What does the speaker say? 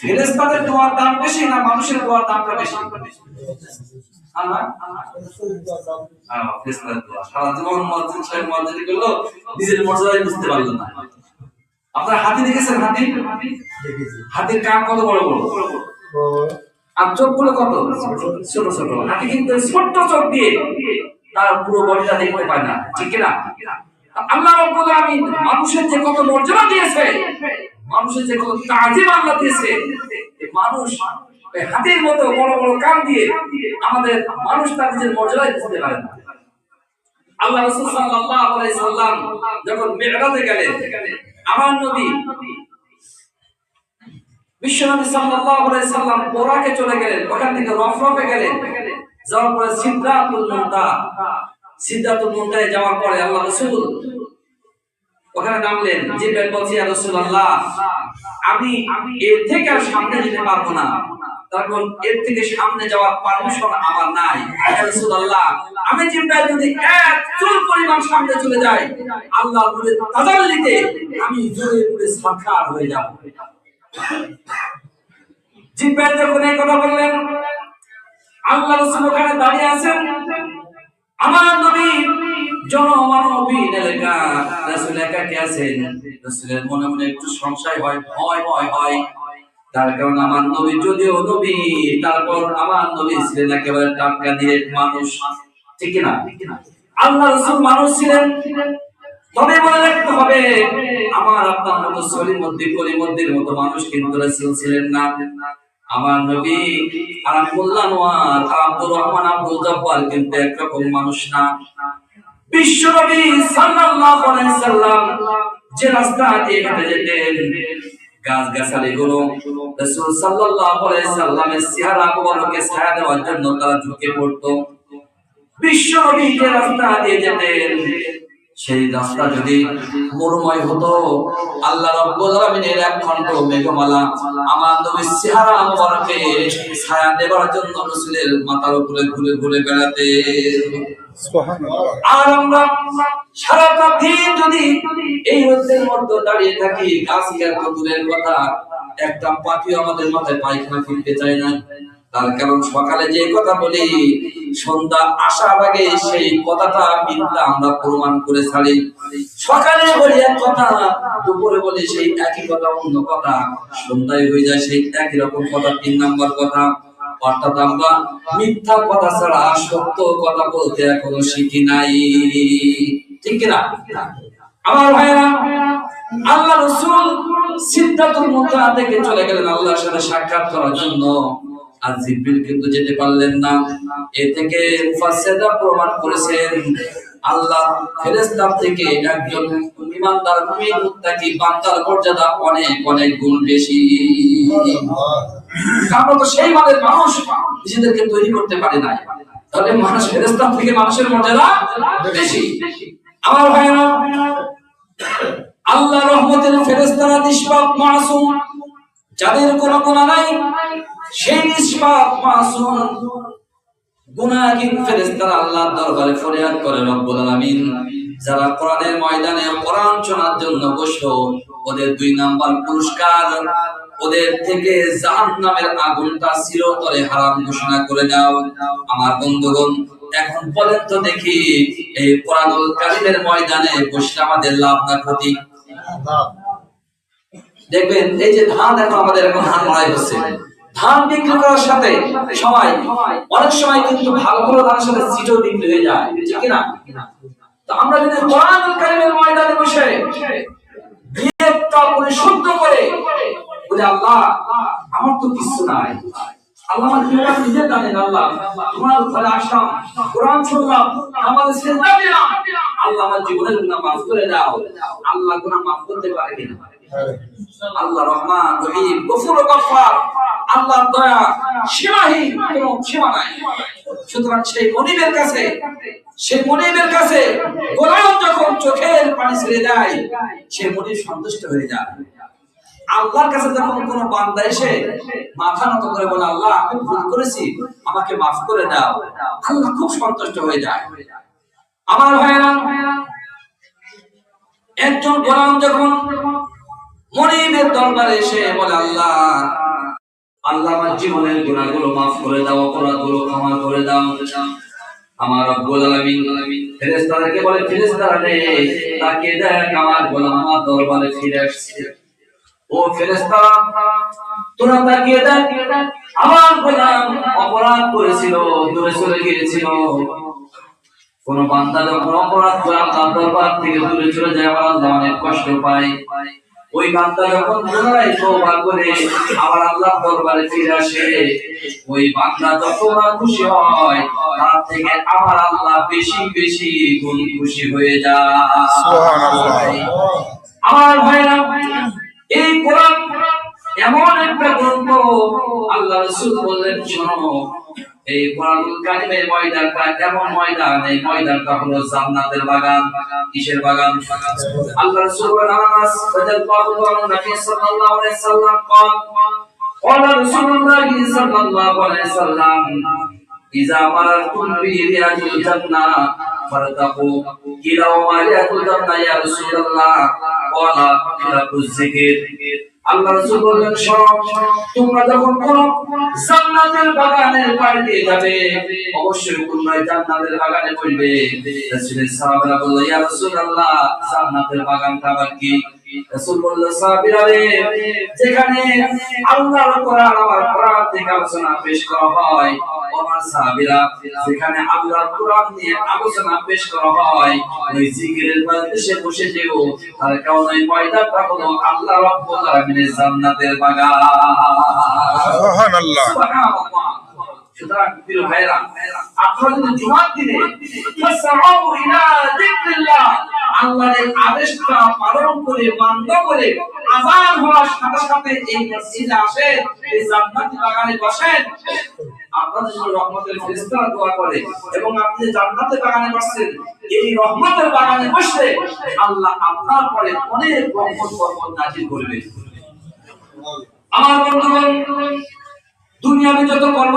ফেরেশতাদের দোয়ার দাম বেশি না মানুষের দোয়ার দামটা বেশি? ফেরেশতাদের দোয়া সারা জীবন মসজিদ সাহেব মসজিদে গেল, নিজের মর্যাদায় বুঝতে পারলো না। আপনারা হাতি দেখেছেন? হাতির কান কত বড় বড়, আর চোখগুলো কত ছোট ছোট। হাতি কিন্তু ছোট্ট চোখ দিয়ে তার পুরো বডিটা দেখতে পায় না, ঠিক না? আল্লাহ রাব্বুল আলামিন মানুষের যে কত মর্যাদা দিয়েছে, মানুষের যে কত তাজিম আল্লাহ দিয়েছে, মানুষ হাতির মতো বড় বড় কান দিয়ে আমাদের মানুষ তার নিজের মর্যাদায় বুঝতে পারে না। আল্লাহ রাসূল সাল্লাল্লাহু আলাইহি সাল্লাম যখন মিরাজে গেলেন, আমার নবী বিশ্বনবী সাল্লাল্লাহু আলাইহি সাল্লাম বোরাকে চলে গেলেন, ওখান থেকে রফরফে গেলেন, যাওয়ার পরে সিদরাতুল মুনতাহে যাওয়ার পরে আল্লাহ রাসূল ওখানে নামলেন। জিবরাইল বলছে, ইয়া রাসূলুল্লাহ, আমি এর থেকে আর সামনে যেতে পারবো না, তখন এর থেকে সামনে যাওয়ার পারমিশন আমার নাই। ইয়া রাসূলুল্লাহ, আমি জিবরাইল যদি এক চুল পরিমাণ সামনে চলে যাই, আল্লাহর নূরের তাজাল্লিতে আমি জোরে পুরে সাক্ষাৎ হয়ে যাব। জিবরাইল যখন এই কথা বললেন, আল্লাহ রাসূল ওখানে দাঁড়িয়ে আছেন। আমার নবী জনমানবহীন এলাকা, রাসূল একাকী আছেন। রাসূলের মনে মনে একটু সংশয় হয়, ভয় হয়। তার কারণ আমার নবী যদিও নবী, তারপর আমার নবী ছিলেন একেবারে টাটকা নিরেট মানুষ, ঠিক না? আল্লাহ রাসূল মানুষ ছিলেন, তবে মনে রাখতে হবে আমার আপনার মতো সলিমুদ্দিনের মতো মানুষ কিন্তু রাসূল ছিলেন না। আমার নবী আর আব্দুল্লাহ নোয়ার আর আব্দুর রহমান আব্দুল জব্বার কিন্তু একরকম মানুষ না। বিশ্ব নবী সাল্লাল্লাহু আলাইহি সাল্লাম যে রাস্তা দিয়ে হেঁটে যেতেন, গাছ-গাছালি গুলো রাসূল সাল্লাল্লাহু আলাইহি সাল্লামের চেহারা মুবারকে ছায়া দেওয়ার জন্য তারা ঝুঁকে পড়তো। বিশ্ব নবী যে রাস্তা দিয়ে যেতেন, সেই রাস্তা যদি মরুময় হতো, আল্লাহ রাব্বুল আলামিনের এক খন্ড মেঘমালা আমার নবীর চেহারা মুবারকে ছায়া দেওয়ার জন্য রাসূলের মাথার উপরে ঘুরে ঘুরে বেড়াতে। সুবহানাল্লাহ। আর আমরা সারাটা দিন যদি এই রোদের মধ্যে দাঁড়িয়ে থাকি, গাছের দূরের কথা, একটা পাখি আমাদের মাথায় পায়খানা ফিরতে চায় না। তার কারণ সকালে যে কথা বলি, সন্ধ্যা আসার আগে সেই কথাটা মিথ্যা আমরা প্রমাণ করে ছাড়ি। সকালে বলি এক কথা, দুপুরে বলি সেই একই কথা অন্য কথা, সন্ধ্যায় হয়ে যায় সেই একই রকম কথা, 3 নাম্বার কথা। অর্থাৎ আমরা মিথ্যা কথা ছাড়া সত্য কথা বলতে এখনো শিখি নাই, ঠিক না? আমার ভাইরা, আল্লাহ রাসূল সিদরাতুল মুনতাহা থেকে চলে গেলেন আল্লাহর সাথে সাক্ষাৎ করার জন্য। আর জিবরিল কিন্তু যেতে পারলেন না। এ থেকে মুফাসসিররা প্রমাণ করেছেন আল্লাহ ফেরেশতার থেকে একজন ঈমানদার মুমিন মুত্তাকি বান্দার মর্যাদা অনেক অনেক গুণ বেশি। আমরা তো সেই মানের মানুষ নিজেদেরকে তৈরি করতে পারি না, তাহলে মানুষ ফেরেশতার থেকে মানুষের মর্যাদা বেশি। আমার ভাইরা, আল্লাহ রহমতের ফেরেশতারা নিষ্পাপ মাসুম, যাদের কোনো গুনাহ নাই, সেই নিষ্পাপ মাসুম গুনাহহীন ফেরেশতারা আল্লাহর দরবারে ফরিয়াদ করে, রব্বুল আলামিন যারা কোরআনের ময়দানে কোরআন শোনার জন্য বসলো, ওদের 2 নাম্বার পুরস্কার, ওদের থেকে জাহান্নামের আগুনটা চিরতরে হারাম ঘোষণা করে দাও। আমার বন্ধুগণ, এখন বলেন তো দেখি, এই কোরআনুল কারীমের ময়দানে বসলে আমাদের লাভ না ক্ষতি? দেখবেন এই যে ধান, এখন আমাদের এখন ধান লড়াই হচ্ছে, ধান বিক্রি করার সাথে অনেক সময় কিন্তু ভালো ভালো ধানের সাথে সিটও বিক্রি হয়ে যায়, ঠিক না? তো আমরা যদি কোরআনুল কারীমের ময়দানে বসে বিয়েটা পরিশুদ্ধ করে বলি, আল্লাহ আমার তো কিছু নাই, আল্লাহ আমার জীবন নিজে জানেন, আল্লাহ তোমার ঘরে আসলাম, কোরআন শুনলাম, আমাদের সিজদা দিলাম, আল্লাহ আমার জীবনের গুনাহ মাফ করে দাও। আল্লাহ গুনাহ মাফ করতে পারে কিনা? আল্লাহ রহমান রহিম, গফুর ও গফফার, আল্লাহর দয়া সীমাহীন, কোনো সীমা নাই। সুতরাং সেই মনিবের কাছে গোলাম যখন চোখের পানি ছেড়ে দেয়, সে মনিব সন্তুষ্ট হয়ে যায়। আল্লাহর কাছে যখন কোনো বান্দা এসে মাথা নত করে বলে, আল্লাহ আমি ভুল করেছি, আমাকে মাফ করে দাও, আল্লাহ খুব সন্তুষ্ট হয়ে যায়। আমার ভাইরা, একজন গোলাম যখন মনিবের দরবারে এসে বলে, আল্লাহ আল্লাহ আমার জীবনের গুনাহগুলো মাফ করে দাও, অপরাধগুলো ক্ষমা করে দাও। আমার রব্বুল আলামিন ফেরেশতাদেরকে বলে, ফেরেশতারা রে, তাকিয়ে দেখ, আমার গোলাম আমার দরবারে ফিরে আসছে। ও ফেরেশতারা, তোরা তাকিয়ে দেখ, আমার গোলাম অপরাধ করেছিল, দূরে চলে গিয়েছিল। কোন বান্দা যখন অপরাধ করে আল্লাহর দরবার থেকে দূরে চলে যায়, আমার আল্লাহ অনেক কষ্ট পায়। ওই বান্দা যখন পুনরায় তওবা করে আবার আল্লাহর দরবারে ফিরে আসে, ওই বান্দা যত খুশি হয়, তার থেকে আমার আল্লাহ বেশি বেশি গুণ খুশি হয়ে যায়। সুবহানাল্লাহ। আমার ভাইরা, এই কোরআন এমন একটা গ্রন্থ, আল্লাহ রাসূল বললেন, শোনো, এই কোরআনুল কারীমের ময়দানটা এমন ময়দান, এই ময়দানটা হলো জান্নাতের বাগান। কিসের বাগান? আল্লাহ রাসূল বলেন, আনাস রাদিয়াল্লাহু তাআলা নবী সাল্লাল্লাহু আলাইহি সাল্লাম قال رسول الله صلى الله عليه وسلم إذا مررتم برياض الجنة فارتقوا قيل وما رياض الجنة يا رسول الله قال حلق الذكر। আল্লাহ রাসূল বললেন, শোনো, তোমরা যখন কোন জান্নাতের বাগানের পাড়ে দিয়ে যাবে, অবশ্যই তোমরা জান্নাতের বাগানে বসবে। রাসূলের সাহাবারা বলল, ইয়া রাসূলুল্লাহ, জান্নাতের বাগানটা আবার কি? রাসূল বলল, সাহাবীরা রে, যেখানে আল্লাহর কোরআন, আমার কোরআন থেকে আলোচনা পেশ করা হয়, আমার সাহাবীরা, যেখানে আল্লাহর কোরআন নিয়ে আলোচনা পেশ করা হয়, ওই জিকিরের মজলিসে বসে যেও, তার কারণ ওই ময়দানটা হলো আল্লাহ রাব্বুল আলামিনের জান্নাতের বাগান। সুবহানাল্লাহ, সুবহানাল্লাহ। সুতরাং প্রিয় ভাইরা, আপনারা যদি জুমার দিনে ফাসআউ ইলা যিকরিল্লাহ, আল্লাহর আদেশটা পালন করে, মান্য করে, আযান হওয়ার সাথে সাথে এই মসজিদে আসেন, এই জান্নাতি বাগানে বসেন, আপনাদের জন্য রহমতের ফেরেশতারা দোয়া করে। এবং আপনি জান্নাতের বাগানে বসছেন, এই রহমতের বাগানে বসলে আল্লাহ আপনার পরে অনেক রহমত বরকত নাযিল করবে। আমার বন্ধুগণ, দুনিয়াতে যত কর্ম